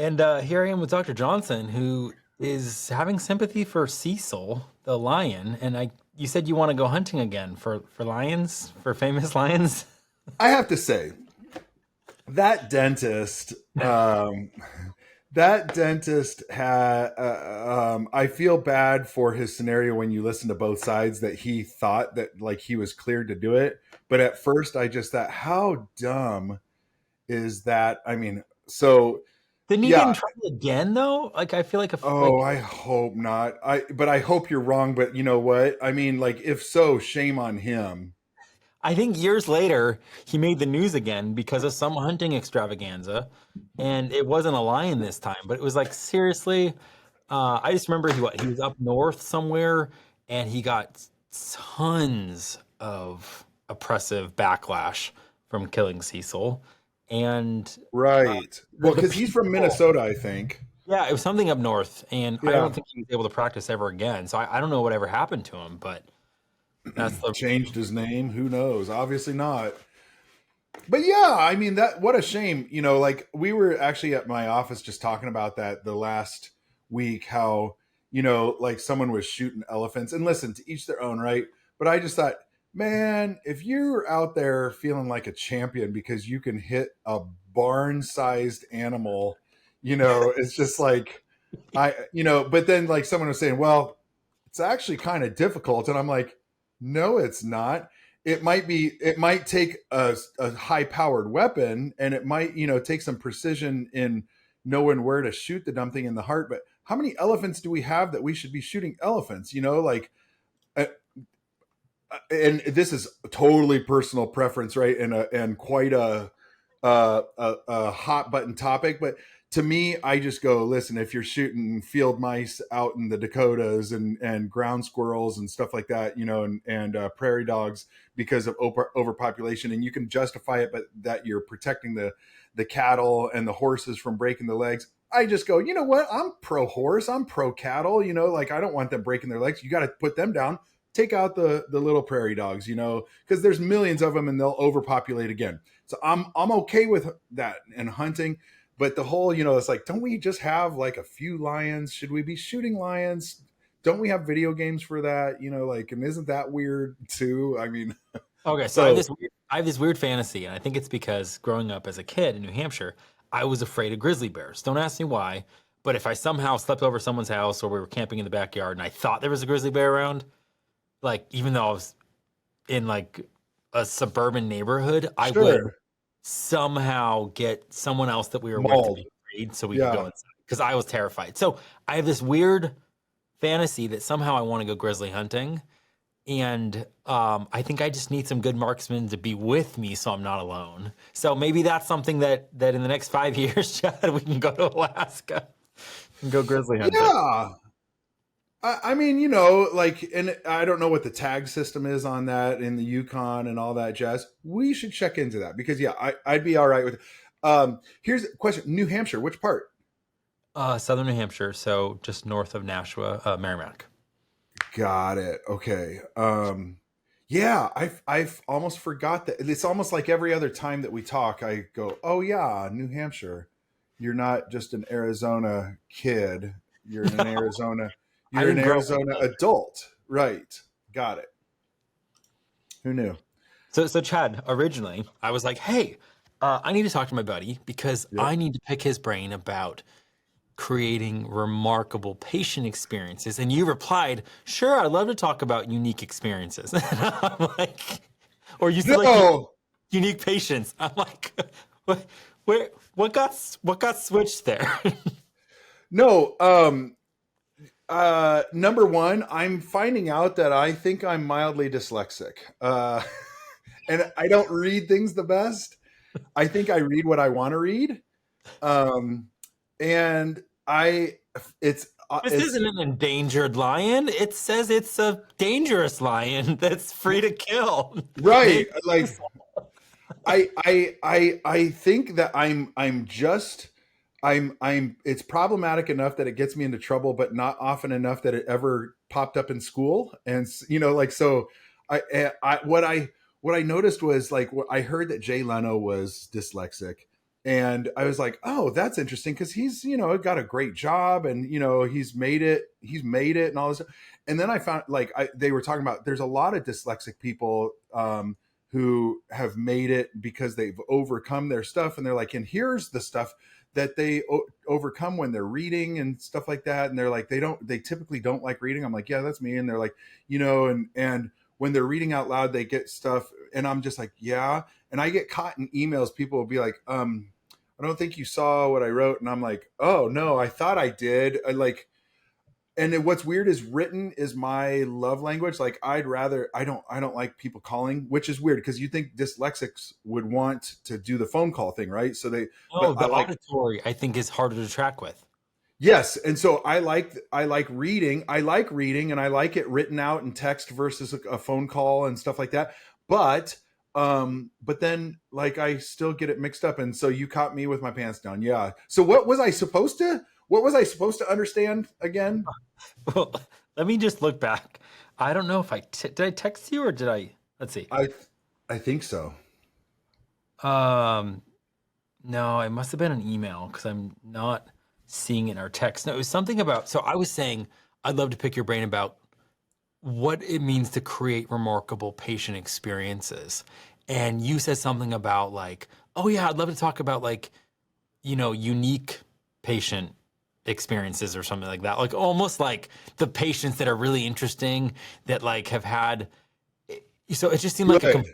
And here I am with Dr. Johnson, who is having sympathy for Cecil, the lion. And you said you want to go hunting again for lions, for famous lions. I have to say that dentist, that dentist had. I feel bad for his scenario when you listen to both sides. That he thought that like he was cleared to do it, but at first I just thought, how dumb is that? I mean, so Didn't he get yeah. in trouble again though? Like I feel like Oh, I hope not. But I hope you're wrong. But you know what? I mean, like, if so, shame on him. I think years later he made the news again because of some hunting extravaganza, and it wasn't a lion this time, but it was like seriously. I just remember he was up north somewhere, and he got tons of oppressive backlash from killing Cecil, and Right. the, Well, the because he's from people. Minnesota, I think. Yeah, it was something up north, and I Yeah. don't think he was able to practice ever again. So I don't know whatever happened to him, but that's the Changed his name. Who knows? Obviously not. But yeah, I mean that. What a shame. Like we were actually at my office just talking about that the last week. How like someone was shooting elephants. And listen, to each their own, right? But I just thought, man, if you're out there feeling like a champion because you can hit a barn-sized animal, it's just like But then like someone was saying, well, it's actually kind of difficult, and I'm like, no, it's not. It might take a high powered weapon, and it might take some precision in knowing where to shoot the dumb thing in the heart. But how many elephants do we have that we should be shooting elephants? Like uh, and this is totally personal preference, right? And quite a hot button topic. But to me, I just go, listen, if you're shooting field mice out in the Dakotas and ground squirrels and stuff like that, and prairie dogs because of overpopulation, and you can justify it, but that you're protecting the cattle and the horses from breaking the legs. I just go, you know what? I'm pro horse. I'm pro cattle. Like I don't want them breaking their legs. You got to put them down. Take out the little prairie dogs, because there's millions of them and they'll overpopulate again. So I'm okay with that and hunting, but the whole, it's like, don't we just have like a few lions? Should we be shooting lions? Don't we have video games for that? Like, and isn't that weird too? I mean, Okay, so so I have this weird fantasy, and I think it's because growing up as a kid in New Hampshire, I was afraid of grizzly bears. Don't ask me why, but if I somehow slept over someone's house or we were camping in the backyard and I thought there was a grizzly bear around, like even though I was in like a suburban neighborhood, I would sure, somehow get someone else that we were with to mauled. be afraid so we could go Yeah. inside because I was terrified. So I have this weird fantasy that somehow I want to go grizzly hunting. And I think I just need some good marksmen to be with me so I'm not alone. So maybe that's something that in the next 5 years, Chad, we can go to Alaska and go grizzly hunting. Yeah. I mean, like, and I don't know what the tag system is on that in the Yukon and all that jazz. We should check into that because, yeah, I'd be all right with it. Here's a question: New Hampshire, which part? Southern New Hampshire, so just north of Nashua, Merrimack. Got it. Okay. Yeah, I've almost forgot that. It's almost like every other time that we talk, I go, "Oh yeah, New Hampshire. You're not just an Arizona kid. You're an No, Arizona. I You're an didn't grow up Arizona there. adult, right? Got it. Who knew? So Chad, originally, I was like, hey, I need to talk to my buddy because Yep. I need to pick his brain about creating remarkable patient experiences. And you replied, sure, I'd love to talk about unique experiences. And I'm like, or you said like No, unique patients. I'm like, what, what got switched there? no. Number one, I'm finding out that I think I'm mildly dyslexic. And I don't read things the best. I think I read what I want to read. Um, and I, This it's isn't an endangered lion. It says it's a dangerous lion that's free to kill. right. Maybe. Like I think that it's problematic enough that it gets me into trouble, but not often enough that it ever popped up in school. And like, so I what I noticed was like, I heard that Jay Leno was dyslexic, And I was like, oh, that's interesting because he's, got a great job, and he's made it and all this. And then I found, like, they were talking about there's a lot of dyslexic people who have made it because they've overcome their stuff, and they're like, and here's the stuff that they overcome when they're reading and stuff like that. And they're like, they typically don't like reading. I'm like, yeah, that's me. And they're like, and when they're reading out loud, they get stuff, and I'm just like, yeah. And I get caught in emails. People will be like, I don't think you saw what I wrote. And I'm like, oh no, I thought I did. What's weird is written is my love language. Like I don't like people calling, which is weird because you think dyslexics would want to do the phone call thing, right? No, the auditory I think is harder to track with. Yes. And so I like reading. I like reading, and I like it written out in text versus a phone call and stuff like that. But then like I still get it mixed up. And so you caught me with my pants down. Yeah. So what was I supposed to understand again? Well, let me just look back. I don't know if did I text you or did I? Let's see. I think so. Um, no, it must have been an email because I'm not seeing it in our text. No, it was something about. So I was saying I'd love to pick your brain about what it means to create remarkable patient experiences. And you said something about like, oh yeah, I'd love to talk about like, unique patient experiences or something like that. Like almost like the patients that are really interesting that like have had. So it just seemed like Good.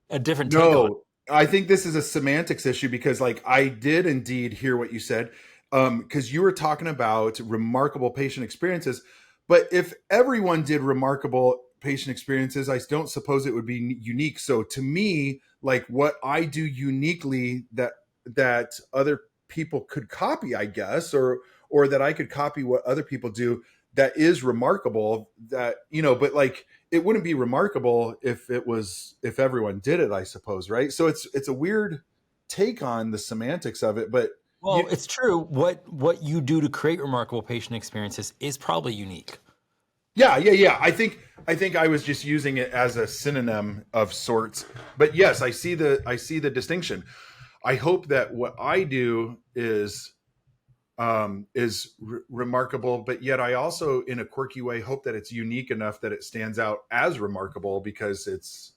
a different take on it. No, I think this is a semantics issue because like I did indeed hear what you said. Because you were talking about remarkable patient experiences. But if everyone did remarkable patient experiences, I don't suppose it would be unique. So to me, like what I do uniquely that other people could copy, I guess, or that I could copy what other people do that is remarkable, that, but like it wouldn't be remarkable if everyone did it, I suppose, right? So it's a weird take on the semantics of it, but Well, it's true. What you do to create remarkable patient experiences is probably unique. yeah. I think I was just using it as a synonym of sorts. But yes, I see the distinction. I hope that what I do is remarkable, but yet I also, in a quirky way, hope that it's unique enough that it stands out as remarkable because it's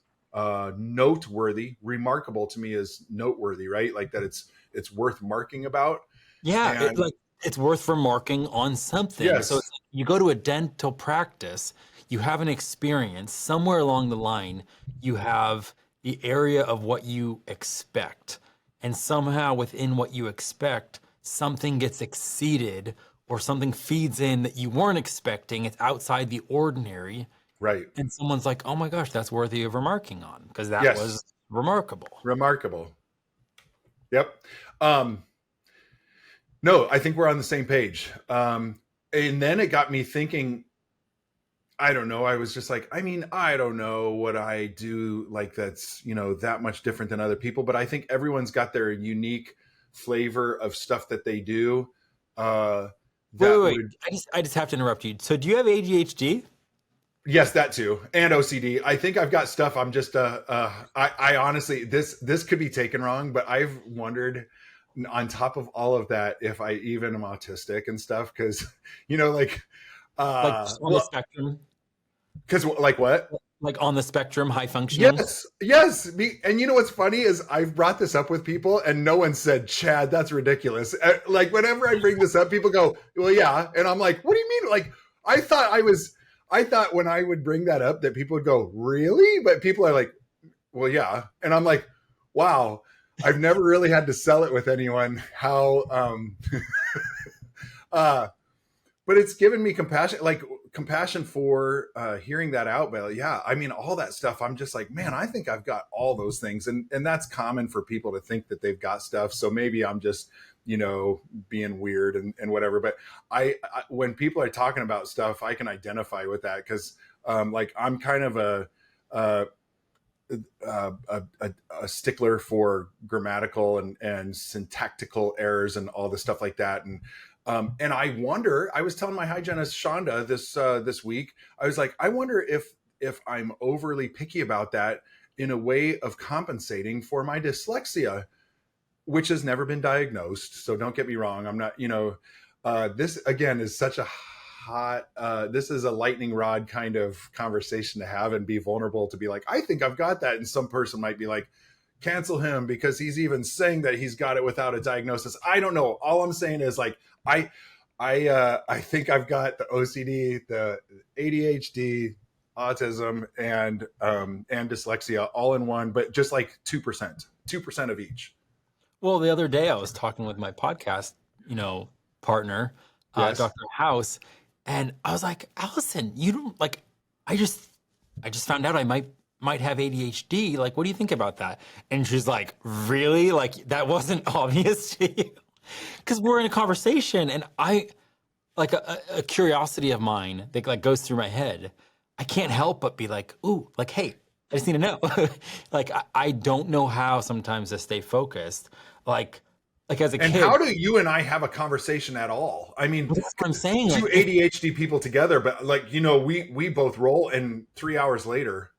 noteworthy. Remarkable to me is noteworthy, right? Like that it's worth marking about. Yeah, And it's worth remarking on something. So yes, it's like you go to a dental practice, you have an experience somewhere along the line, you have the area of what you expect. And somehow within what you expect, something gets exceeded or something feeds in that you weren't expecting. It's outside the ordinary. right. And someone's like, oh my gosh, that's worthy of remarking on because that Yes, was remarkable. remarkable. Yep. Um, no, I think we're on the same page. And then it got me thinking, I don't know. I was just like, I mean, I don't know what I do like that's, that much different than other people, but I think everyone's got their unique flavor of stuff that they do. Uh, Wait, that wait, wait. would, I just have to interrupt you. So do you have ADHD? yes, that too. And OCD. I think I've got stuff. I'm just, I honestly, this could be taken wrong, but I've wondered on top of all of that, if I even am autistic and stuff. Cause like, Like just on the well, spectrum? cause like what? Like on the spectrum, high functioning? Yes. And you know what's funny is I've brought this up with people, and no one said, "Chad, that's ridiculous." Like whenever I bring this up, people go, "Well, yeah," and I'm like, "What do you mean?" Like I thought when I would bring that up that people would go, "Really?" But people are like, "Well, yeah," and I'm like, "Wow." I've never really had to sell it with anyone how uh but it's given me compassion for hearing that out. But yeah, I mean, all that stuff, I'm just like, man, I think I've got all those things, and that's common for people to think that they've got stuff. So maybe I'm just being weird and whatever. But when people are talking about stuff, I can identify with that because like I'm kind of a a stickler for grammatical and syntactical errors and all the stuff like that. And I wonder, I was telling my hygienist Shonda this week, I was like, I wonder if I'm overly picky about that in a way of compensating for my dyslexia. which has never been diagnosed. So don't get me wrong. I'm not, this again is such a hot, this is a lightning rod kind of conversation to have and be vulnerable to be like, I think I've got that. And some person might be like, cancel him because he's even saying that he's got it without a diagnosis. I don't know. All I'm saying is like, I think I've got the OCD, the ADHD, autism, and dyslexia all in one, but just like 2% of each. Well, the other day I was talking with my podcast, partner, Yes. Dr. House, and I was like, Allison, you don't like, I just, I just found out I might have ADHD. Like, what do you think about that? And she's like, really? Like, that wasn't obvious to you? Because we're in a conversation, and I like a curiosity of mine that like goes through my head. I can't help but be like, ooh, like, hey, I just need to know. Like, I don't know how sometimes to stay focused. Like, like as a And kid, how do you and I have a conversation at all? I mean, that's what I'm saying. two Like, ADHD people together, but like, we both roll and 3 hours later,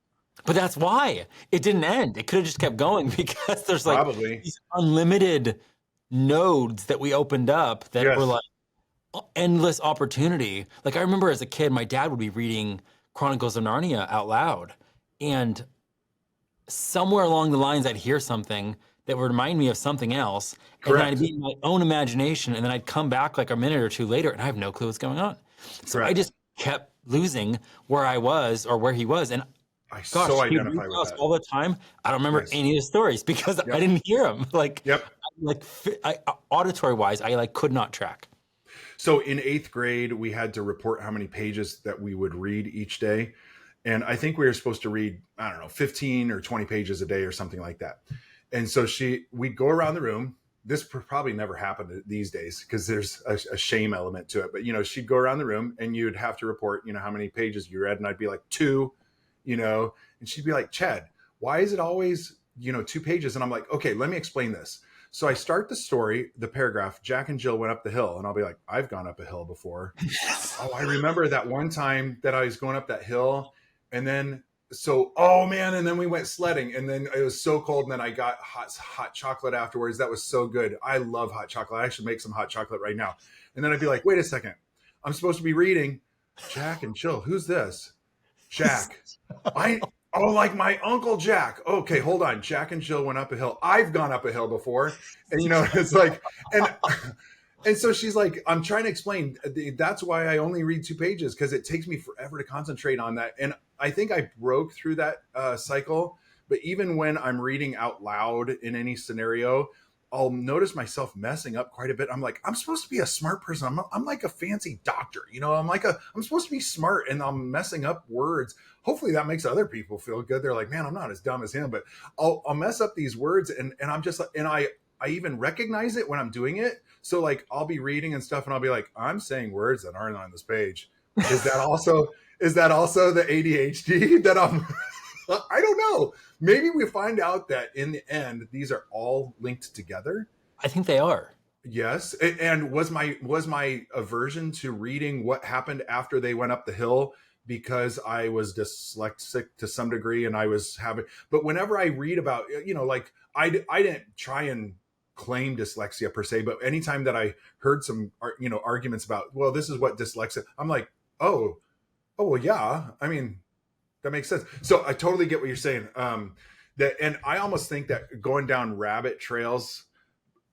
but that's why it didn't end. It could have just kept going because there's like probably. these unlimited nodes that we opened up that were Yes. like endless opportunity. Like I remember as a kid, my dad would be reading Chronicles of Narnia out loud, and somewhere along the lines, I'd hear something that would remind me of something else, and then I'd Correct. be in my own imagination, and then I'd come back like a minute or two later, and I have no clue what's going on. So I Correct. just kept losing where I was or where he was, and I so gosh, he'd read identify to with us that. all the time. I don't remember Yes. any of the stories because I Yep. didn't hear them. Yep. Auditory wise, I like could not track. So in eighth grade, we had to report how many pages that we would read each day. And I think we were supposed to read, I don't know, 15 or 20 pages a day or something like that. And so we'd go around the room. This probably never happened these days because there's a shame element to it. But, she'd go around the room and you'd have to report, how many pages you read. And I'd be like, two, and she'd be like, Chad, why is it always, 2 pages? And I'm like, okay, let me explain this. So I start the story, the paragraph, Jack and Jill went up the hill. And I'll be like, I've gone up a hill before. Oh, I remember that one time that I was going up that hill. And then, oh man. And then we went sledding and then it was so cold. And then I got hot chocolate afterwards. That was so good. I love hot chocolate. I should make some hot chocolate right now. And then I'd be like, wait a second. I'm supposed to be reading Jack and Jill. Who's this? Jack. Like my Uncle Jack. Okay, hold on. Jack and Jill went up a hill. I've gone up a hill before. And it's like, and so she's like, I'm trying to explain. That's why I only read 2 pages because it takes me forever to concentrate on that. And I think I broke through that cycle. But even when I'm reading out loud in any scenario, I'll notice myself messing up quite a bit. I'm like, I'm supposed to be a smart person. I'm like a fancy doctor, I'm supposed to be smart and I'm messing up words. Hopefully that makes other people feel good. They're like, man, I'm not as dumb as him, but I'll mess up these words and I'm just like, and I even recognize it when I'm doing it. So like, I'll be reading and stuff and I'll be like, I'm saying words that aren't on this page. Is that also the ADHD that I'm, I don't know. Maybe we find out that in the end, these are all linked together. I think they are. Yes. And was my aversion to reading what happened after they went up the hill because I was dyslexic to some degree and I was having, but whenever I read about, like I didn't try and claim dyslexia per se, but anytime that I heard some, arguments about, well, this is what dyslexia, I'm like, oh, well, yeah. I mean, that makes sense. So I totally get what you're saying. And I almost think that going down rabbit trails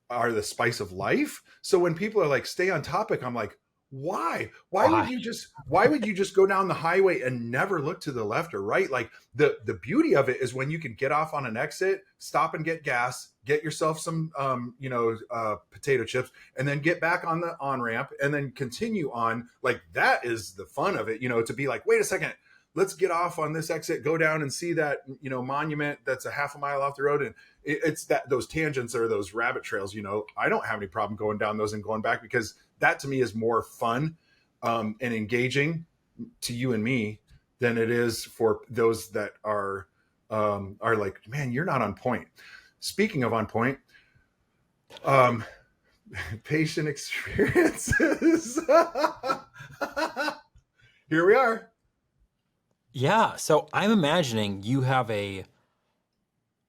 are the spice of life. So when people are like, stay on topic, I'm like, why? Why would you just go down the highway and never look to the left or right? Like the beauty of it is when you can get off on an exit, stop and get gas, get yourself some potato chips, and then get back on the on ramp and then continue on. Like that is the fun of it, to be like, wait a second, let's get off on this exit, go down and see that, monument that's a half a mile off the road. And it's that those tangents or those rabbit trails, I don't have any problem going down those and going back because that to me is more fun and engaging to you and me than it is for those that are like, man, you're not on point. Speaking of on point, patient experiences. Here we are. Yeah. So I'm imagining you have a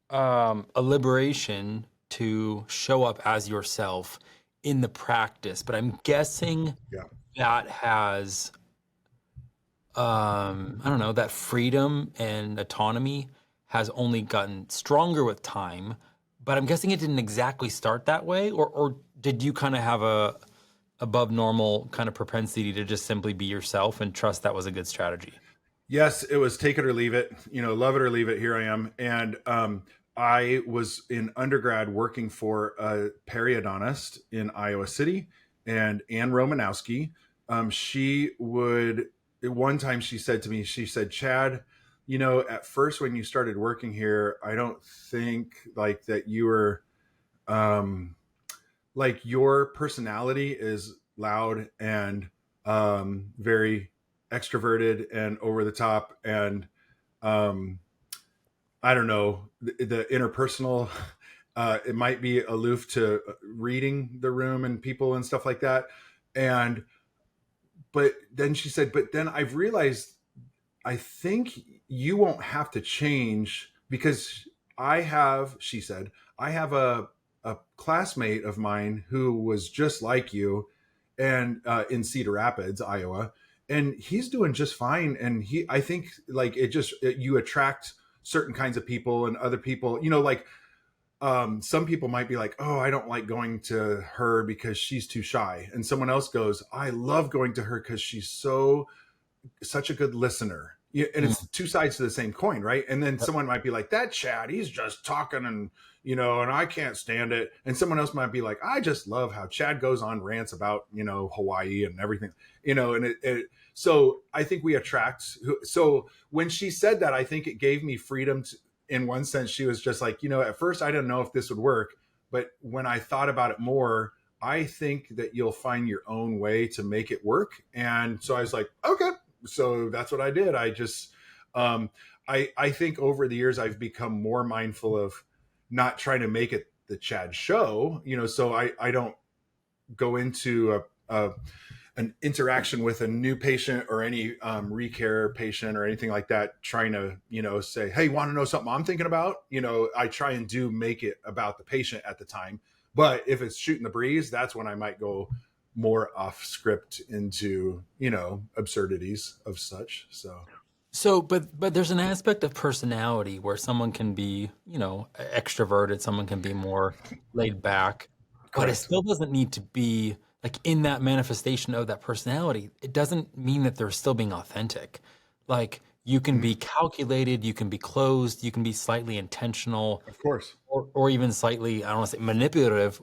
liberation to show up as yourself in the practice, but I'm guessing Yeah. that has I don't know, that freedom and autonomy has only gotten stronger with time, but I'm guessing it didn't exactly start that way, or did you kind of have a above normal kind of propensity to just simply be yourself and trust that was a good strategy? Yes, it was take it or leave it, love it or leave it. Here I am. And I was in undergrad working for a periodontist in Iowa City, and Ann Romanowski. She would, one time she said to me, she said, Chad, at first when you started working here, I don't think like that you were, um, like your personality is loud and very extroverted and over the top, and um, I don't know, the interpersonal. It might be aloof to reading the room and people and stuff like that. And but then she said, but then I've realized I think you won't have to change because she said, I have a classmate of mine who was just like you and in Cedar Rapids, Iowa, and he's doing just fine. And I think like you attract certain kinds of people and other people, like some people might be like, oh, I don't like going to her because she's too shy. And someone else goes, I love going to her because she's such a good listener. Yeah, and Mm, it's two sides to the same coin, right? And then yep. someone might be like, that Chad, he's just talking and and I can't stand it. And someone else might be like, I just love how Chad goes on rants about Hawaii and everything, and so I think we attract. So when she said that, I think it gave me freedom in one sense. She was just like, at first I didn't know if this would work, but when I thought about it more, I think that you'll find your own way to make it work. And so I was like, okay, so that's what I did. I just um I think over the years I've become more mindful of not trying to make it the Chad show, so I don't go into an interaction with a new patient or any recare patient or anything like that trying to say, hey, want to know something I'm thinking about. I try and make it about the patient at the time, but if it's shooting the breeze, that's when I might go more off script into absurdities of such. So So, but there's an aspect of personality where someone can be, extroverted, someone can be more laid back, but it correct. still doesn't need to be like in that manifestation of that personality. It doesn't mean that they're still being authentic. Like you can Mm, be calculated, you can be closed, you can be slightly intentional, of course. or even slightly, I don't want to say manipulative,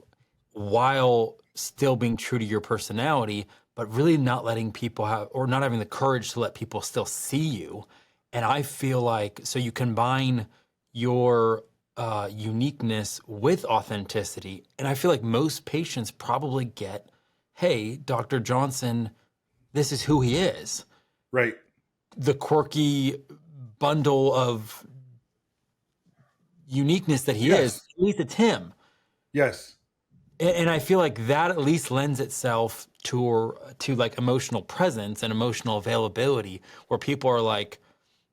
while still being true to your personality, but really not letting people have, or not having the courage to let people still see you. And I feel like, so you combine your uniqueness with authenticity. And I feel like most patients probably get, hey, Dr. Johnson, this is who he is. Right. The quirky bundle of uniqueness that he is, Yes. at least it's him. Yes. And I feel like that at least lends itself to like emotional presence and emotional availability, where people are like,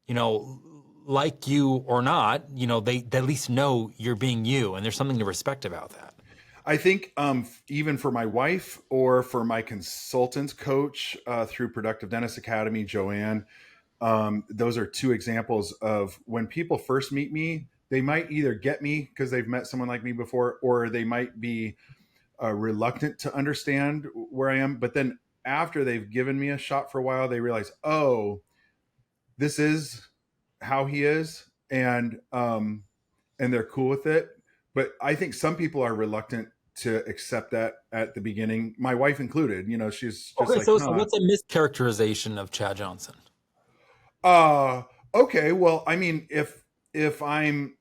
you know, like you or not, they at least know you're being you, and there's something to respect about that. I think even for my wife or for my consultant coach through Productive Dentist Academy, Joanne, those are two examples of when people first meet me, they might either get me because they've met someone like me before, or they might be reluctant to understand where I am. But then after they've given me a shot for a while, they realize, oh, this is how he is, and they're cool with it. But I think some people are reluctant to accept that at the beginning, my wife included. She's just Okay, like, so huh. what's a mischaracterization of Chad Johnson? Uh okay, well, I mean, if I'm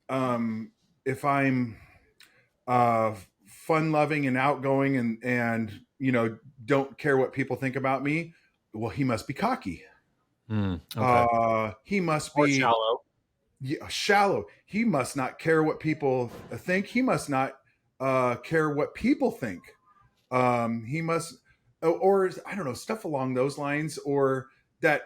uh fun loving and outgoing and don't care what people think about me, well, he must be cocky. Okay, He must or be, shallow. yeah, shallow. He must not care what people think. He must not care what people think. He must, or I don't know, stuff along those lines, or that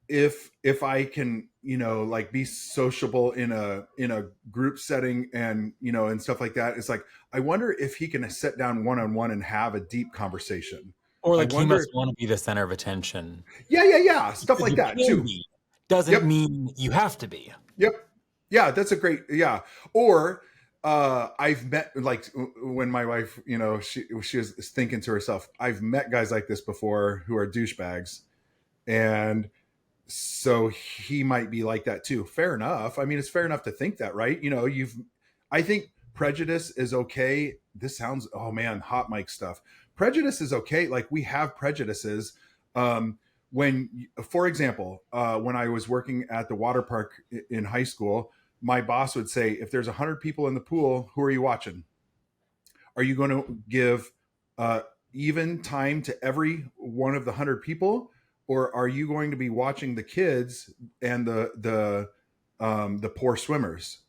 if I can, like be sociable in a group setting and, and stuff like that, it's like, I wonder if he can sit down one-on-one and have a deep conversation. Or I like he must wonder. want to be the center of attention. Yeah, stuff Because like you that can too. be, doesn't Yep. mean you have to be. Yep. Yeah, that's a great, yeah. Or I've met, like, when my wife, she was thinking to herself, I've met guys like this before who are douchebags, and so he might be like that too. Fair enough. I mean, it's fair enough to think that, right? I think prejudice is okay. This sounds, oh man, hot mic stuff. Prejudice is okay. Like, we have prejudices. Um, for example, when I was working at the water park in high school, my boss would say, if there's 100 people in the pool, who are you watching? Are you going to give uh, even time to every one of the 100 people, or are you going to be watching the kids and the poor swimmers?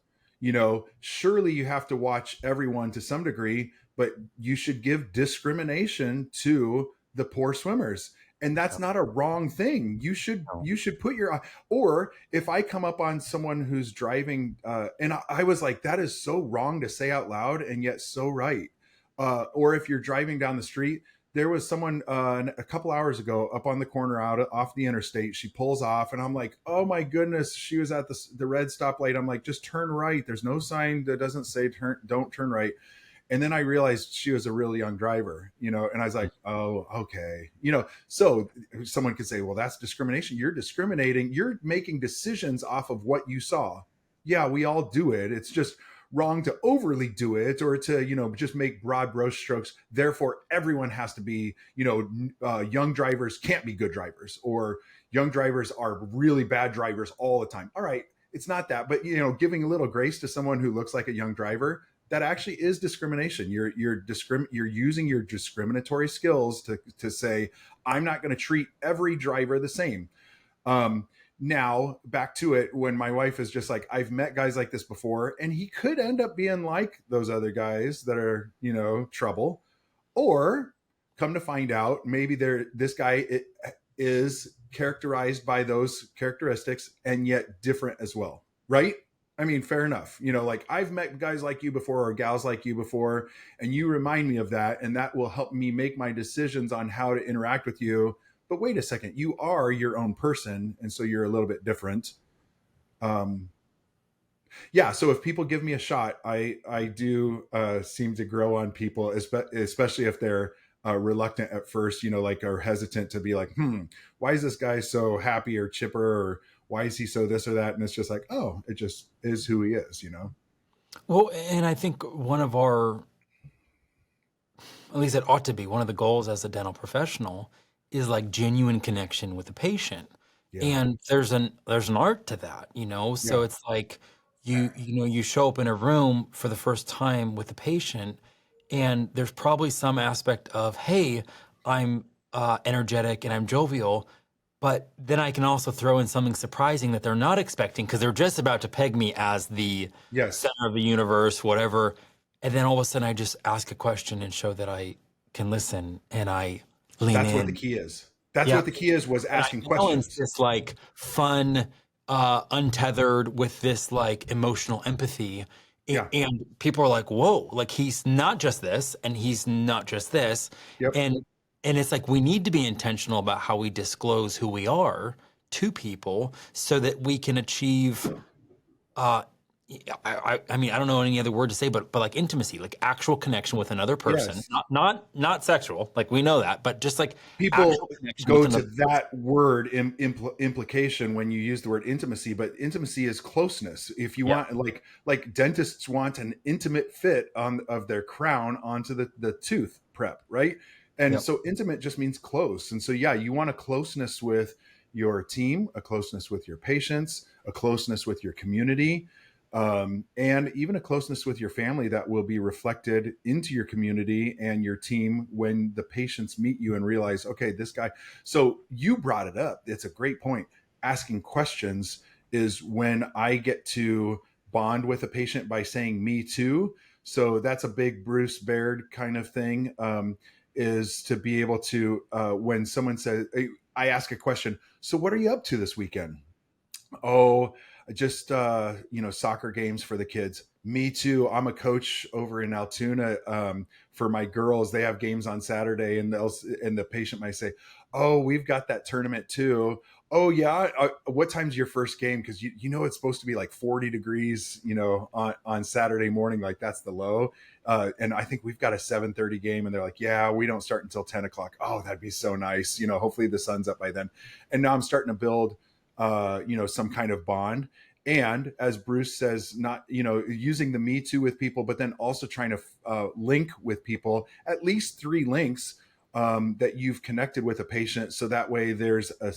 Surely you have to watch everyone to some degree, but you should give discrimination to the poor swimmers. And that's not a wrong thing. You should No. you should put your, or if I come up on someone who's driving, and I was like, that is so wrong to say out loud, and yet so right. Or if you're driving down the street, there was someone a couple hours ago up on the corner out off the interstate. She pulls off, and I'm like, oh my goodness, she was at the red stoplight. I'm like, just turn right. There's no sign that doesn't say don't turn right. And then I realized she was a really young driver, and I was like, oh, okay. So someone could say, well, that's discrimination. You're discriminating. You're making decisions off of what you saw. Yeah, we all do it. It's just wrong to overly do it, or to, just make broad brush strokes. Therefore, everyone has to be, young drivers can't be good drivers, or young drivers are really bad drivers all the time. All right. It's not that, but, giving a little grace to someone who looks like a young driver, that actually is discrimination. You're using your discriminatory skills to say, I'm not going to treat every driver the same. Now back to it, when my wife is just like, I've met guys like this before, and he could end up being like those other guys that are, trouble, or come to find out, maybe this guy is characterized by those characteristics and yet different as well. Right. I mean, fair enough. Like, I've met guys like you before, or gals like you before, and you remind me of that. And that will help me make my decisions on how to interact with you. But wait a second, you are your own person. And so you're a little bit different. Yeah. So if people give me a shot, I do seem to grow on people, especially if they're reluctant at first, like, are hesitant to be like, why is this guy so happy or chipper, or why is he so this or that? And it's just like, oh, it just is who he is. Well, and I think one of our, at least it ought to be one of the goals as a dental professional, is like genuine connection with the patient. Yeah. And there's an art to that, Yeah. so it's like you show up in a room for the first time with the patient, and there's probably some aspect of, hey, I'm energetic and I'm jovial, but then I can also throw in something surprising that they're not expecting, because they're just about to peg me as the Yes. center of the universe, whatever. And then all of a sudden I just ask a question and show that I can listen, and I lean That's what the in. key is. That's Yeah. what the key is, was And I asking balance questions. this like fun, untethered with this like emotional empathy. Yeah. And people are like, whoa, like he's not just this and he's not just this. Yep. And it's like we need to be intentional about how we disclose who we are to people so that we can achieve uh I mean, I don't know any other word to say, but like intimacy, like actual connection with another person, Yes. not sexual, like we know that, but just like People actual connection with go to another person. that word implication when you use the word intimacy, but intimacy is closeness. If you Yeah. want, like dentists want an intimate fit on of their crown onto the tooth prep, right? And Yep. so intimate just means close. And so, yeah, you want a closeness with your team, a closeness with your patients, a closeness with your community, and even a closeness with your family that will be reflected into your community and your team when the patients meet you and realize, okay, this guy. So you brought it up. It's a great point. Asking questions is when I get to bond with a patient by saying me too. So that's a big Bruce Baird kind of thing, is to be able to, when someone says, I ask a question. So what are you up to this weekend? Oh, just soccer games for the kids. Me too. I'm a coach over in Altoona for my girls. They have games on Saturday, and the patient might say, "Oh, we've got that tournament too." Oh yeah. What time's your first game? Because it's supposed to be like 40 degrees, on Saturday morning. Like that's the low. And I think we've got a 7:30 game, and they're like, "Yeah, we don't start until 10 o'clock." Oh, that'd be so nice. Hopefully the sun's up by then. And now I'm starting to build some kind of bond. And as Bruce says, not, using the Me Too with people, but then also trying to link with people, at least 3 links that you've connected with a patient. So that way there's a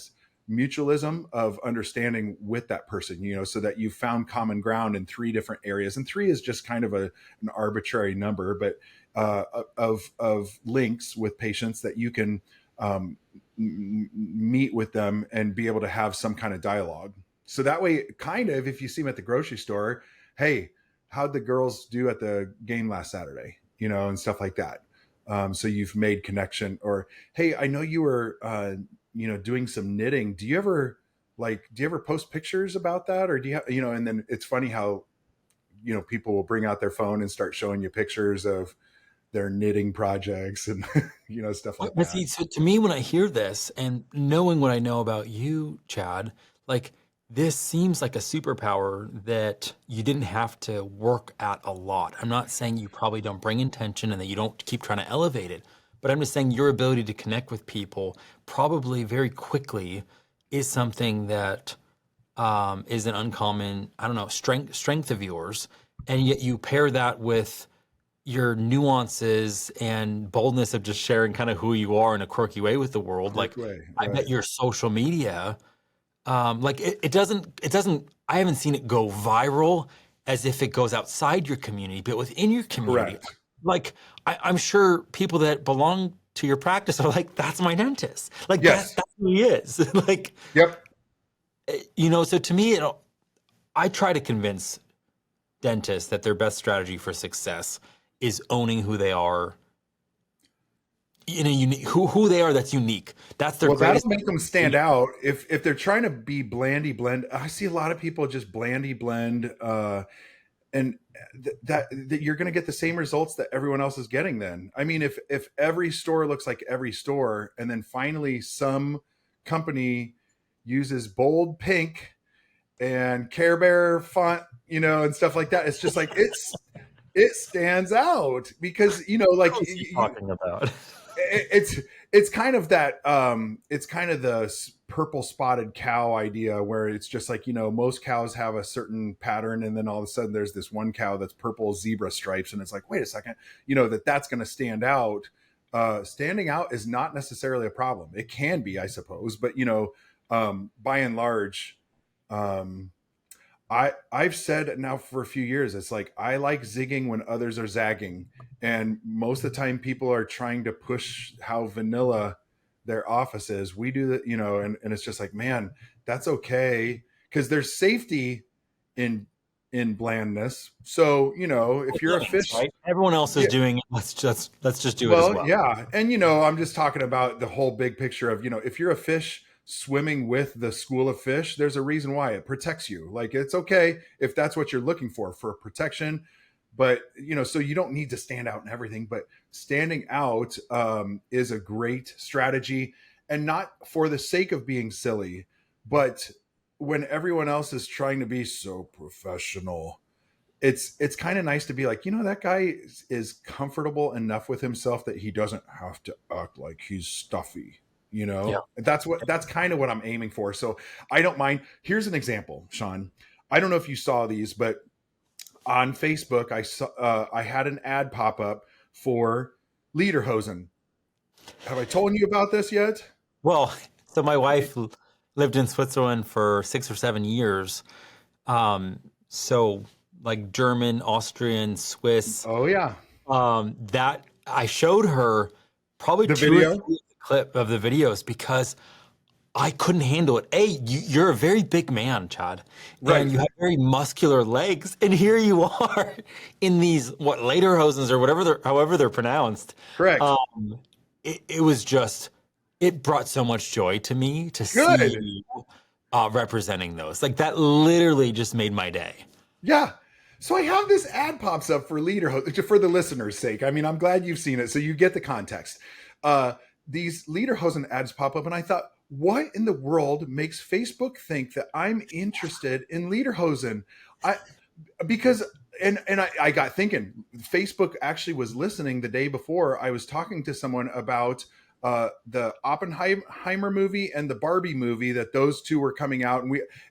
mutualism of understanding with that person, so that you've found common ground in 3 different areas. And 3 is just kind of an arbitrary number, but of links with patients that you can meet with them and be able to have some kind of dialogue. So that way, kind of, if you see them at the grocery store, hey, how'd the girls do at the game last Saturday, and stuff like that. So you've made connection. Or, hey, I know you were, doing some knitting. Do you ever post pictures about that? Or do you and then it's funny how, people will bring out their phone and start showing you pictures of their knitting projects and, stuff like But that. see, so to me, when I hear this and knowing what I know about you, Chad, like this seems like a superpower that you didn't have to work at a lot. I'm not saying you probably don't bring intention and that you don't keep trying to elevate it, but I'm just saying your ability to connect with people probably very quickly is something that is an uncommon, I don't know, strength of yours, and yet you pair that with your nuances and boldness of just sharing kind of who you are in a quirky way with the world. Like, Quirk way, I bet right? your social media, like it doesn't, I haven't seen it go viral as if it goes outside your community, but within your community, Correct. like I'm sure people that belong to your practice are like, that's my dentist. Like Yes. that's who he is. Like, Yep. so to me, I try to convince dentists that their best strategy for success is owning who they are in a unique who they are that's unique. That's their Well, that'll greatest. make them stand out. If they're trying to be blandy blend, I see a lot of people just blandy blend, and that you're going to get the same results that everyone else is getting. Then, I mean, if every store looks like every store, and then finally some company uses bold pink and Care Bear font, and stuff like that, it's just like it stands out because like What's he talking about? it's kind of that it's kind of the purple spotted cow idea where it's just like most cows have a certain pattern, and then all of a sudden there's this one cow that's purple zebra stripes, and it's like, wait a second, that's going to stand out. Standing out is not necessarily a problem. It can be, I suppose, but by and large, I've said now for a few years, it's like I like zigging when others are zagging. And most of the time people are trying to push how vanilla their office is. We do that, and it's just like, man, that's okay. Because there's safety in blandness. So, if you're a Gimmicks, fish, right? Everyone else is yeah, doing it. Let's just do it as well, well. yeah. And, I'm just talking about the whole big picture of, if you're a fish swimming with the school of fish, there's a reason why it protects you. Like, it's okay if that's what you're looking for protection. But, so you don't need to stand out in everything, but standing out is a great strategy, and not for the sake of being silly, but when everyone else is trying to be so professional, it's kind of nice to be like, that guy is comfortable enough with himself that he doesn't have to act like he's stuffy. Yeah. That's kind of what I'm aiming for. So I don't mind. Here's an example, Sean. I don't know if you saw these, but on Facebook, I had an ad pop up for Lederhosen. Have I told you about this yet? Well, so my wife lived in Switzerland for 6 or 7 years. So like German, Austrian, Swiss, Oh yeah, that I showed her probably the two or video. three clip of the videos because I couldn't handle it. You're a very big man, Chad, and Right. you have very muscular legs, and here you are in these what lederhosens or whatever however they're pronounced. Correct. Um, it was just it brought so much joy to me to see Good. you representing those. Like that literally just made my day. Yeah. So I have this ad pops up for Lederhosen for the listeners' sake. I mean, I'm glad you've seen it, so you get the context. Uh, these Lederhosen ads pop up, and I thought, what in the world makes Facebook think that I'm interested in Lederhosen? I because I got thinking, Facebook actually was listening the day before. I was talking to someone about the Oppenheimer movie and the Barbie movie, that those two were coming out,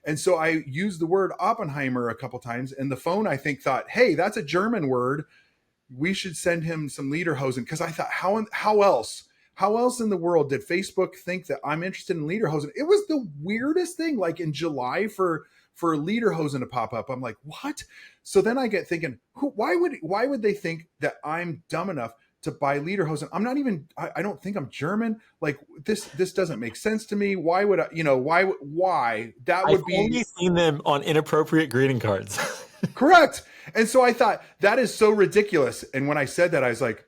and so I used the word Oppenheimer a couple times, and the phone I think thought, hey, that's a German word, we should send him some Lederhosen, because I thought, how else in the world did Facebook think that I'm interested in Lederhosen? It was the weirdest thing, like in July for Lederhosen to pop up. I'm like, what? So then I get thinking, why would they think that I'm dumb enough to buy Lederhosen? I'm not even, I don't think I'm German. Like this doesn't make sense to me. Why would I, why that I've would be only seen them on inappropriate greeting cards. correct. And so I thought, that is so ridiculous. And when I said that, I was like,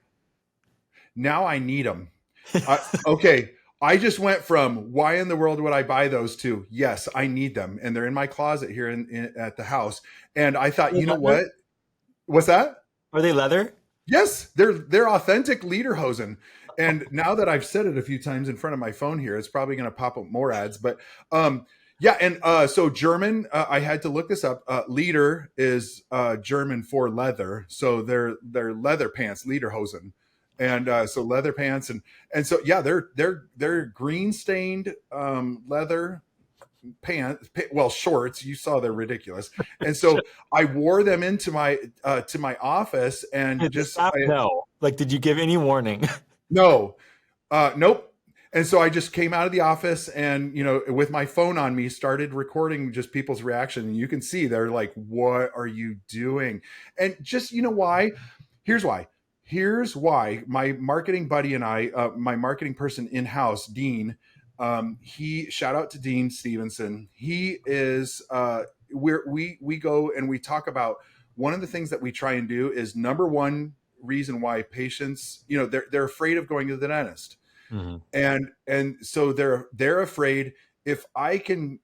now I need them. Okay. I just went from why in the world would I buy those to yes, I need them, and they're in my closet here at the house. And I thought, you know Leather? what? What's that? Are they leather? Yes, they're authentic Lederhosen. And now that I've said it a few times in front of my phone here, it's probably going to pop up more ads. But yeah, and so German, I had to look this up. Leder is German for leather, so they're leather pants, Lederhosen, and so leather pants, and so yeah, they're green stained leather pants, well, shorts. You saw they're ridiculous, and so I wore them into my to my office, and Did the just staff know? Like, did you give any warning? no, nope. And so I just came out of the office, and with my phone on me, started recording just people's reaction, and you can see they're like, what are you doing? And just, why? Here's why. Here's why my marketing buddy and I, my marketing person in-house, Dean, he, shout out to Dean Stevenson. He is we go and we talk about, one of the things that we try and do is, number one reason why patients, they're afraid of going to the dentist. Mhm. And so they're afraid, if I can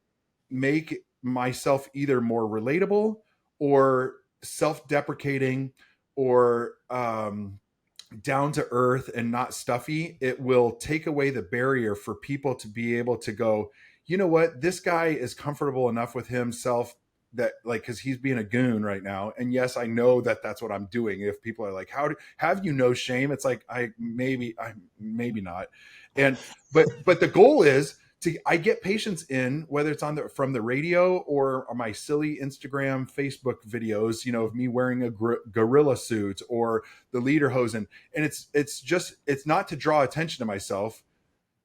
make myself either more relatable or self-deprecating or down to earth and not stuffy, it will take away the barrier for people to be able to go, you know what, this guy is comfortable enough with himself that, like, because he's being a goon right now, and yes, I know that that's what I'm doing. If people are like, have you no shame, it's like, I maybe not. And but the goal is I get patients in, whether it's from the radio or my silly Instagram, Facebook videos, of me wearing a gorilla suit or the Lederhosen, and it's not to draw attention to myself,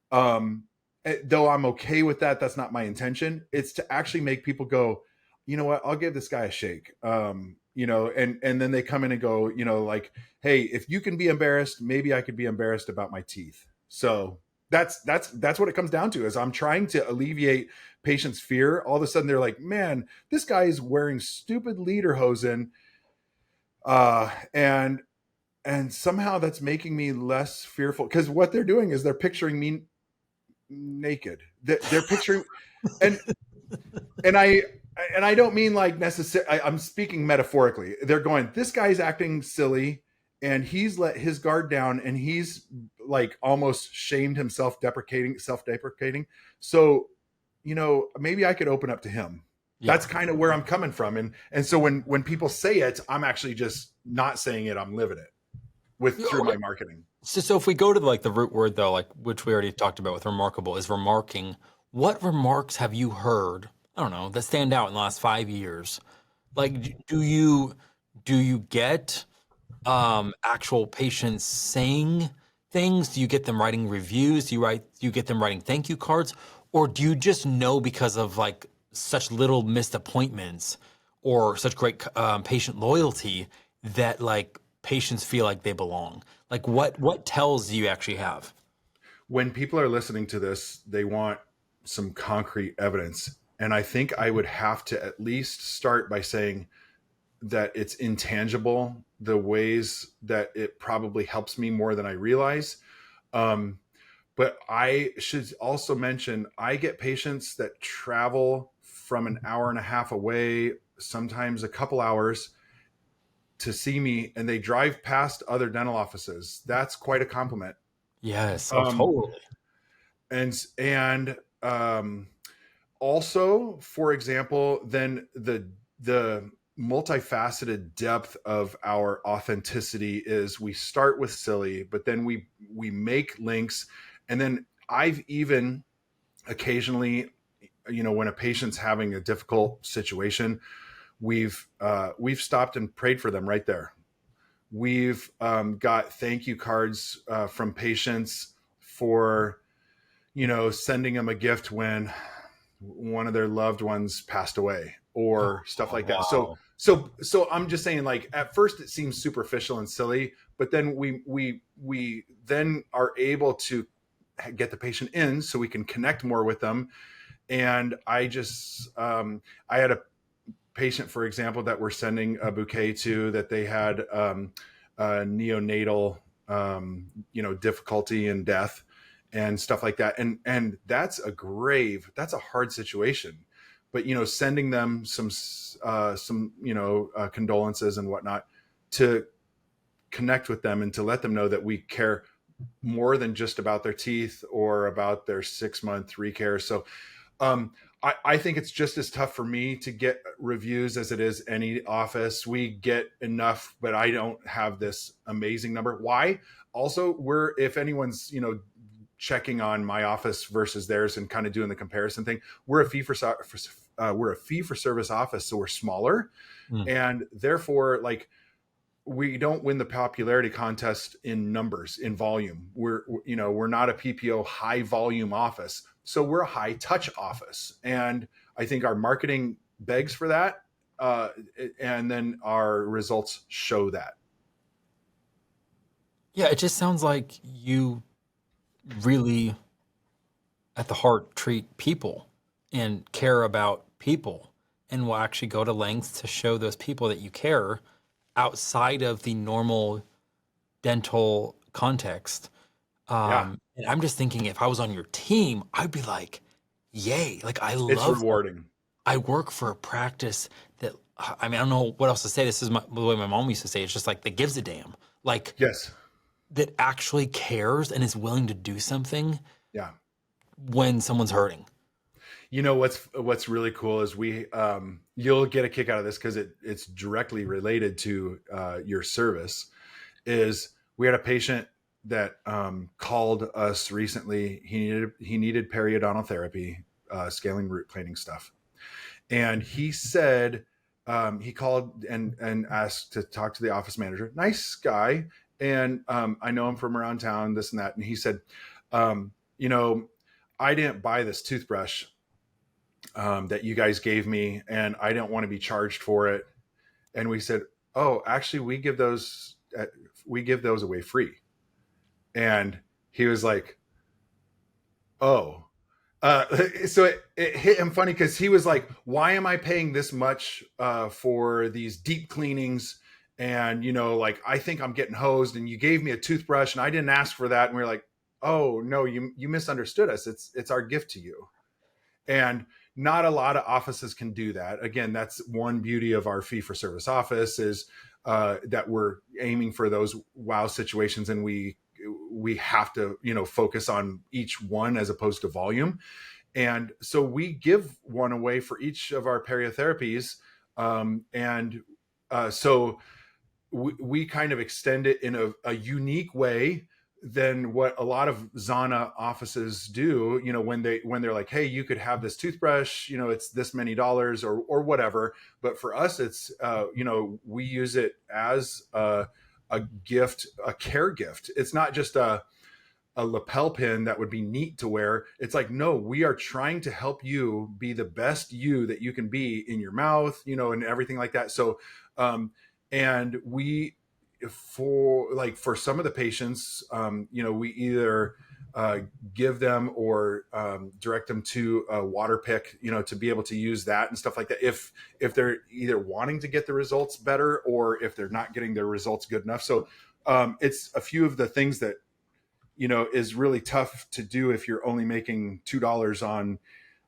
though I'm okay with that. That's not my intention. It's to actually make people go, you know what, I'll give this guy a shake. And then they come in and go, like, hey, if you can be embarrassed, maybe I could be embarrassed about my teeth. So that's what it comes down to, is I'm trying to alleviate patients' fear. All of a sudden they're like, man, this guy is wearing stupid Lederhosen, and somehow that's making me less fearful, because what they're doing is they're picturing me naked. They're picturing, and I don't mean like necessarily, I'm speaking metaphorically. They're going, this guy's acting silly, and he's let his guard down, and he's like almost shamed himself, self-deprecating. So, maybe I could open up to him. Yeah. That's kind of where I'm coming from. And so when people say it, I'm actually just not saying it. I'm living it through my marketing. So if we go to like the root word though, like which we already talked about with remarkable, is remarking. What remarks have you heard? I don't know, that stand out in the last 5 years. Like, do you get actual patients saying things? Do you get them writing reviews? Do you get them writing thank you cards? Or do you just know, because of like such little missed appointments or such great patient loyalty, that like patients feel like they belong? Like what tells do you actually have? When people are listening to this, they want some concrete evidence. And I think I would have to at least start by saying that it's intangible, the ways that it probably helps me more than I realize. But I should also mention, I get patients that travel from an hour and a half away, sometimes a couple hours, to see me, and they drive past other dental offices. That's quite a compliment. Yes. Oh, Um, totally. and also, for example, then the multifaceted depth of our authenticity is, we start with silly, but then we make links. And then I've even occasionally, when a patient's having a difficult situation, we've stopped and prayed for them right there. We've got thank you cards from patients for, sending them a gift when one of their loved ones passed away, or stuff Oh, like that. So wow. so I'm just saying, like, at first it seems superficial and silly, but then we then are able to get the patient in so we can connect more with them. And I had a patient, for example, that we're sending a bouquet to, that they had neonatal difficulty and death and stuff like that. And that's a hard situation. But sending them some condolences and whatnot, to connect with them and to let them know that we care more than just about their teeth or about their 6-month recare. So I think it's just as tough for me to get reviews as it is any office. We get enough, but I don't have this amazing number. Why? Also, if anyone's, checking on my office versus theirs and kind of doing the comparison thing, we're a fee for service office, so we're smaller, Mm. and therefore, like, we don't win the popularity contest in numbers, in volume. We're not a PPO high volume office, so we're a high touch office. And I think our marketing begs for that. And then our results show that. Yeah, it just sounds like you really, at the heart, treat people and care about people, and will actually go to lengths to show those people that you care outside of the normal dental context. Yeah, And I'm just thinking, if I was on your team, I'd be like, yay. Like, it's rewarding. I work for a practice that, I mean, I don't know what else to say. This is the way my mom used to say it. It's just like, that gives a damn. Like, Yes. that actually cares and is willing to do something Yeah. when someone's hurting. What's really cool is you'll get a kick out of this because it's directly related to your service. Is we had a patient that called us recently. He needed periodontal therapy, scaling, root planing stuff, and he said, he called and asked to talk to the office manager. Nice guy, and I know him from around town, this and that. And he said, um, you know, I didn't buy this toothbrush that you guys gave me, and I don't want to be charged for it. And we said, oh, actually, we give those away free. And he was like, oh. So it hit him funny, because he was like, why am I paying this much for these deep cleanings? And, like, I think I'm getting hosed, and you gave me a toothbrush and I didn't ask for that. And we are like, oh, no, you misunderstood us. It's our gift to you. And not a lot of offices can do that. Again, that's one beauty of our fee for service office, is that we're aiming for those wow situations, and we have to focus on each one as opposed to volume. And so we give one away for each of our periotherapies, and so we kind of extend it in a unique way than what a lot of Zana offices do. When they're like, hey, you could have this toothbrush, it's this many dollars, or whatever. But for us, it's we use it as a gift, a care gift. It's not just a lapel pin that would be neat to wear. It's like, no, we are trying to help you be the best you that you can be in your mouth, and everything like that. So and we, for some of the patients, we either give them or direct them to a water pick, to be able to use that and stuff like that, if they're either wanting to get the results better, or if they're not getting their results good enough. So it's a few of the things that is really tough to do if you're only making $2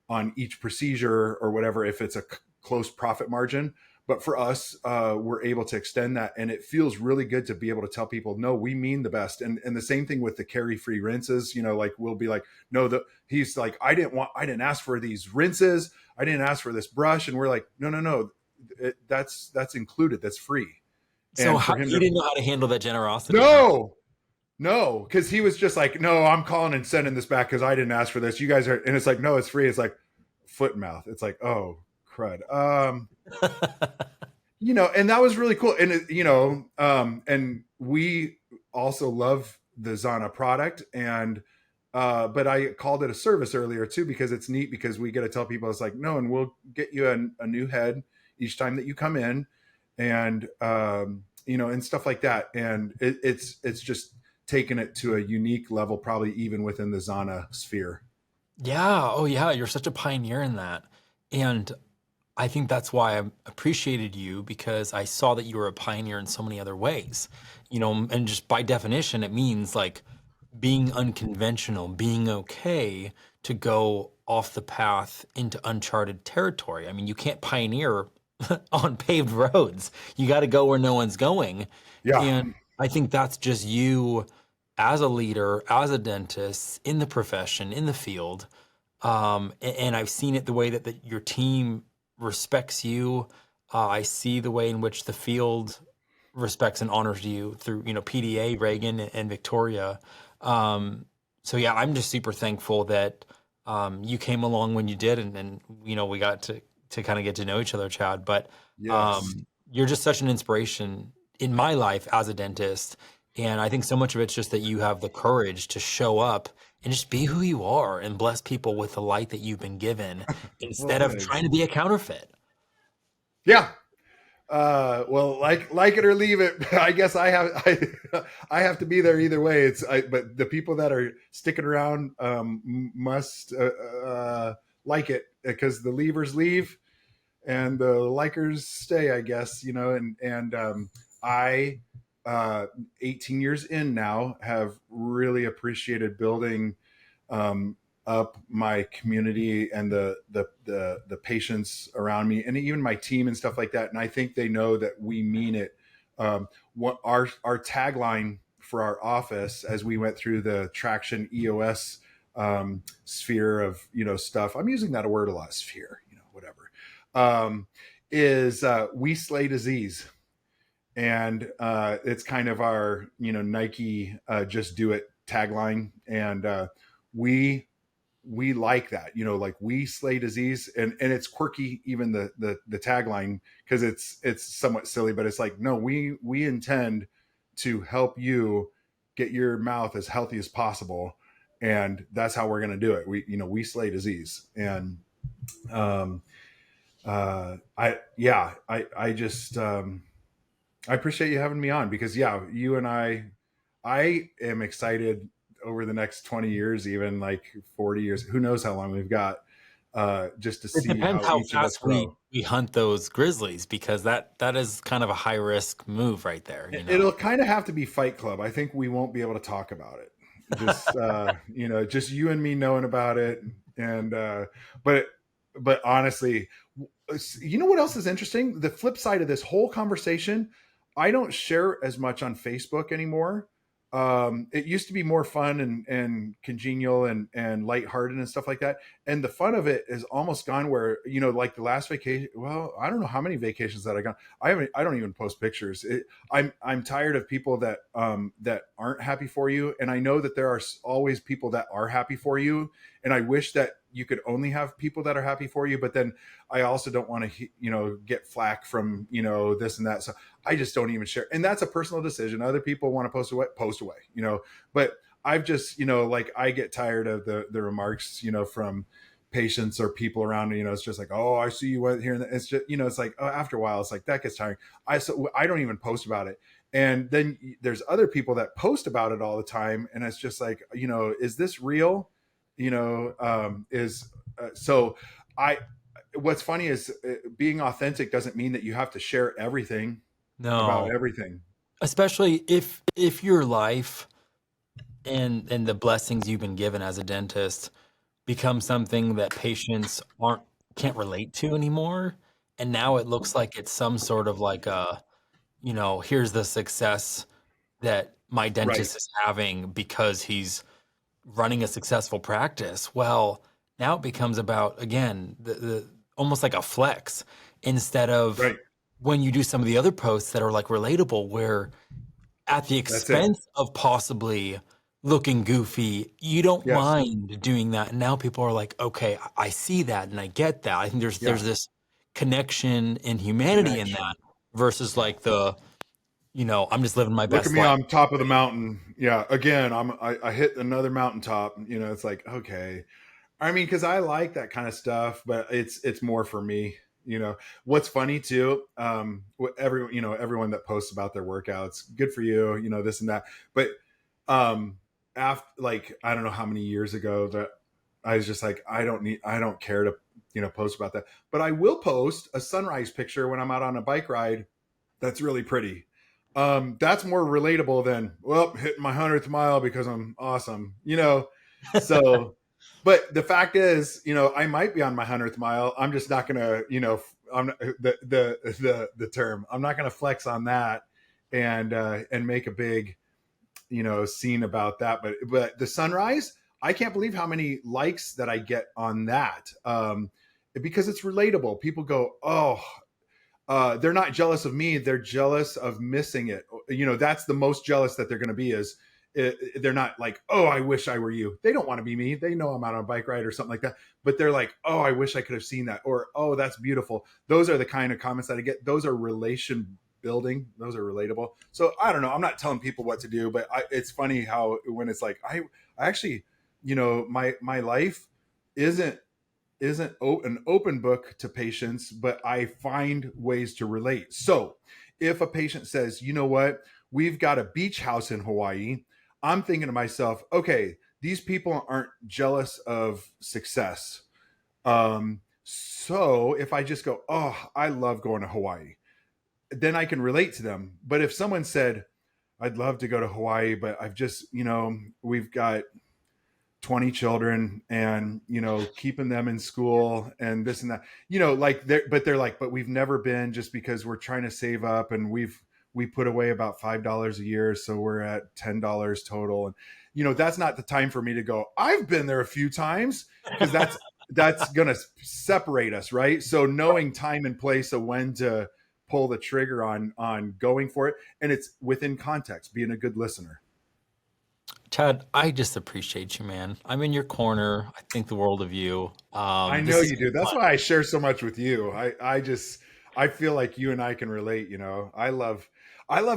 on each procedure or whatever, if it's a close profit margin. But for us, we're able to extend that, and it feels really good to be able to tell people, no, we mean the best. And the same thing with the carry-free rinses. Like we'll be like, no, he's like, I didn't ask for these rinses, I didn't ask for this brush, and we're like, no, no, no, that's included, that's free. So And how, for him he to, didn't know how to handle that generosity, huh? no, no, because he was just like, no, I'm calling and sending this back because I didn't ask for this. You guys are, and it's like, no, it's free. It's like foot and mouth. It's like, oh, crud. And that was really cool. And and we also love the Zana product. And but I called it a service earlier too, because it's neat, because we get to tell people, it's like, no, and we'll get you a new head each time that you come in, and and stuff like that. And it's just taken it to a unique level, probably even within the Zana sphere. Yeah. Oh, yeah. You're such a pioneer in that. And I think that's why I appreciated you, because I saw that you were a pioneer in so many other ways. And just by definition, it means like being unconventional, being okay to go off the path into uncharted territory. I mean, you can't pioneer on paved roads. You got to go where no one's going. Yeah. And I think that's just you as a leader, as a dentist in the profession, in the field. And I've seen it the way that your team respects you. I see the way in which the field respects and honors you through, PDA, Reagan, and Victoria. So yeah, I'm just super thankful that you came along when you did, and we got to kind of get to know each other, Chad. But Yes. you're just such an inspiration in my life as a dentist, and I think so much of it's just that you have the courage to show up and just be who you are and bless people with the light that you've been given Well, instead of thanks. trying to be a counterfeit. Yeah. Well, like it or leave it. I guess I have to be there either way. But the people that are sticking around must like it, because the leavers leave and the likers stay, I guess. I 18 years in now have really appreciated building um, up my community and the patients around me, and even my team and stuff like that. And I think they know that we mean it. What our tagline for our office, as we went through the Traction EOS sphere of stuff, I'm using that word a lot, sphere, whatever, is we slay disease. And it's kind of our Nike just do it tagline. And we like that, like we slay disease. And it's quirky, even the tagline, because it's somewhat silly, but it's like, no, we intend to help you get your mouth as healthy as possible, and that's how we're going to do it. We slay disease. And um I just I appreciate you having me on, because yeah, you and I am excited over the next 20 years, even like 40 years, who knows how long we've got, just to It see depends how how each of us fast we grow. we hunt those grizzlies, because that is kind of a high risk move right there. It'll kind of have to be Fight Club. I think we won't be able to talk about it. Just just you and me knowing about it. And but honestly, you know what else is interesting? The flip side of this whole conversation, I don't share as much on Facebook anymore. It used to be more fun and congenial and lighthearted and stuff like that. And the fun of it is almost gone, where, like the last vacation, well, I don't know how many vacations that I got. I don't even post pictures. I'm tired of people that aren't happy for you. And I know that there are always people that are happy for you. And I wish that you could only have people that are happy for you. But then I also don't want to, get flack from, this and that. So I just don't even share. And that's a personal decision. Other people want to post away, but I've just, like, I get tired of the remarks, from patients or people around me. It's just like, oh, I see you went here. And it's just, it's like, oh, after a while, it's like, that gets tiring. So I don't even post about it. And then there's other people that post about it all the time. And it's just like, is this real? So I, what's funny is, being authentic doesn't mean that you have to share everything about No, everything. especially if your life and the blessings you've been given as a dentist become something that patients aren't can't relate to anymore. And now it looks like it's some sort of like a, here's the success that my Right. dentist is having because he's running a successful practice. Well, now it becomes about, again, the almost like a flex instead of Right. when you do some of the other posts that are like relatable, where at the That's it. expense of possibly looking goofy, you don't Yes. mind doing that. And now people are like, okay, I see that and I get that. I think there's Yeah. this connection and humanity in Connection. that versus like I'm just living my Look at best me life. on top of the mountain. Yeah. Again, I hit another mountaintop. It's like, okay. I mean, because I like that kind of stuff, but it's more for me. What's funny too, everyone that posts about their workouts, good for you, this and that. But after, like, I don't know how many years ago, that I was just like, I don't care to post about that, but I will post a sunrise picture when I'm out on a bike ride. That's really pretty. That's more relatable than, well, hitting my 100th mile because I'm awesome. So, but the fact is, I might be on my 100th mile. I'm just not gonna, I'm not, the term. I'm not gonna flex on that and make a big, scene about that. But the sunrise, I can't believe how many likes that I get on that. Because it's relatable. People go, oh, they're not jealous of me. They're jealous of missing it. That's the most jealous that they're going to be is they're not like, oh, I wish I were you. They don't want to be me. They know I'm out on a bike ride or something like that. But they're like, oh, I wish I could have seen that. Or, oh, that's beautiful. Those are the kind of comments that I get. Those are relation building. Those are relatable. So I don't know. I'm not telling people what to do, but it's funny how when it's like, I actually, my life isn't an open book to patients, but I find ways to relate. So if a patient says, you know what, we've got a beach house in Hawaii, I'm thinking to myself, okay, these people aren't jealous of success. So if I just go, oh, I love going to Hawaii, then I can relate to them. But if someone said, I'd love to go to Hawaii, but I've just, we've got 20 children and keeping them in school and this and that, like they're like, but we've never been, just because we're trying to save up, and we put away about $5 a year, so we're at $10 total. And that's not the time for me to go, I've been there a few times, because that's gonna separate us, right? So knowing time and place of when to pull the trigger on going for it, and it's within context, being a good listener. Chad, I just appreciate you, man. I'm in your corner. I think the world of you. I know This has you do. been That's fun. why I share so much with you. I feel like you and I can relate. I love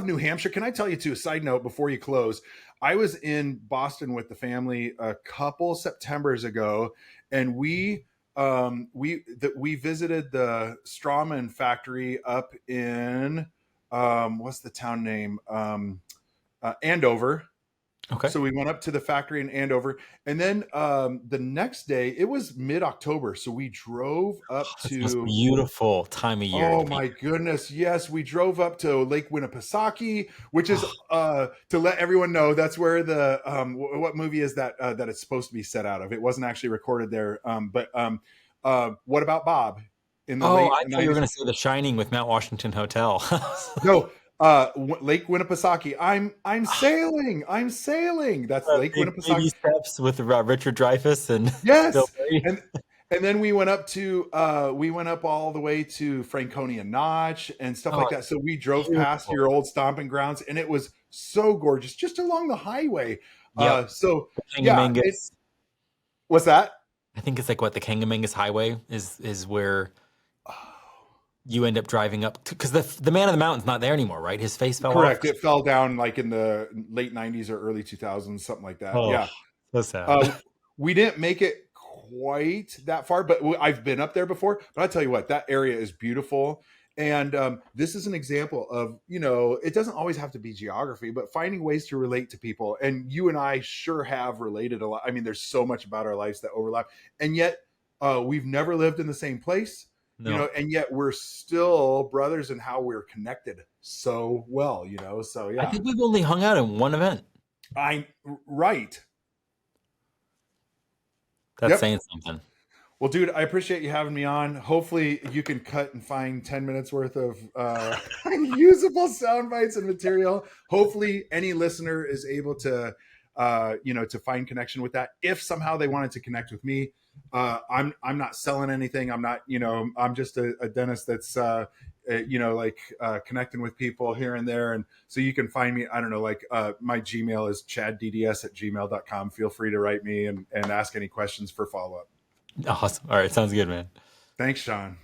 New Hampshire. Can I tell you too? A side note before you close, I was in Boston with the family a couple Septembers ago, and we visited the Strawman factory up in what's the town name, Andover. Okay. So we went up to the factory in Andover, and then the next day, it was mid-October, so we drove up It's the most to, beautiful time of year to oh be. my goodness, yes, we drove up to Lake Winnipesaukee, which is, to let everyone know, that's where the what movie is that that it's supposed to be set out of. It wasn't actually recorded there, but What About Bob, in the Oh, late I thought you were 90s. going to say The Shining with Mount Washington Hotel. No, Lake Winnipesaukee. I'm sailing. That's Lake Big baby Winnipesaukee. steps with Richard Dreyfuss and Bill Yes, Murray. and then we went up all the way to Franconia Notch and stuff Oh, like that. So we drove past beautiful. your old stomping grounds, and it was so gorgeous, just along the highway. Yep. So The yeah, it Kangamangas. what's that? I think it's like what the Kangamangas Highway is where you end up driving up because the man of the mountain's not there anymore, right? His face fell off. Correct. It fell down like in the late '90s or early 2000s, something like that. Oh, Yeah. so sad. Uh, we didn't make it quite that far, but I've been up there before. But I tell you what, that area is beautiful. And this is an example of, it doesn't always have to be geography, but finding ways to relate to people. And you and I sure have related a lot. I mean, there's so much about our lives that overlap. And yet we've never lived in the same place, No. and yet we're still brothers in how we're connected so well, So I yeah. think we've only hung out in one event. I right. That's Yep. saying something. Well, dude, I appreciate you having me on. Hopefully, you can cut and find 10 minutes worth of usable sound bites and material. Hopefully, any listener is able to, to find connection with that. If somehow they wanted to connect with me, I'm not selling anything. I'm not, I'm just a dentist that's, connecting with people here and there. And so you can find me, I don't know, my Gmail is chaddds@gmail.com. Feel free to write me and ask any questions for follow up. Awesome. All right. Sounds good, man. Thanks, Sean.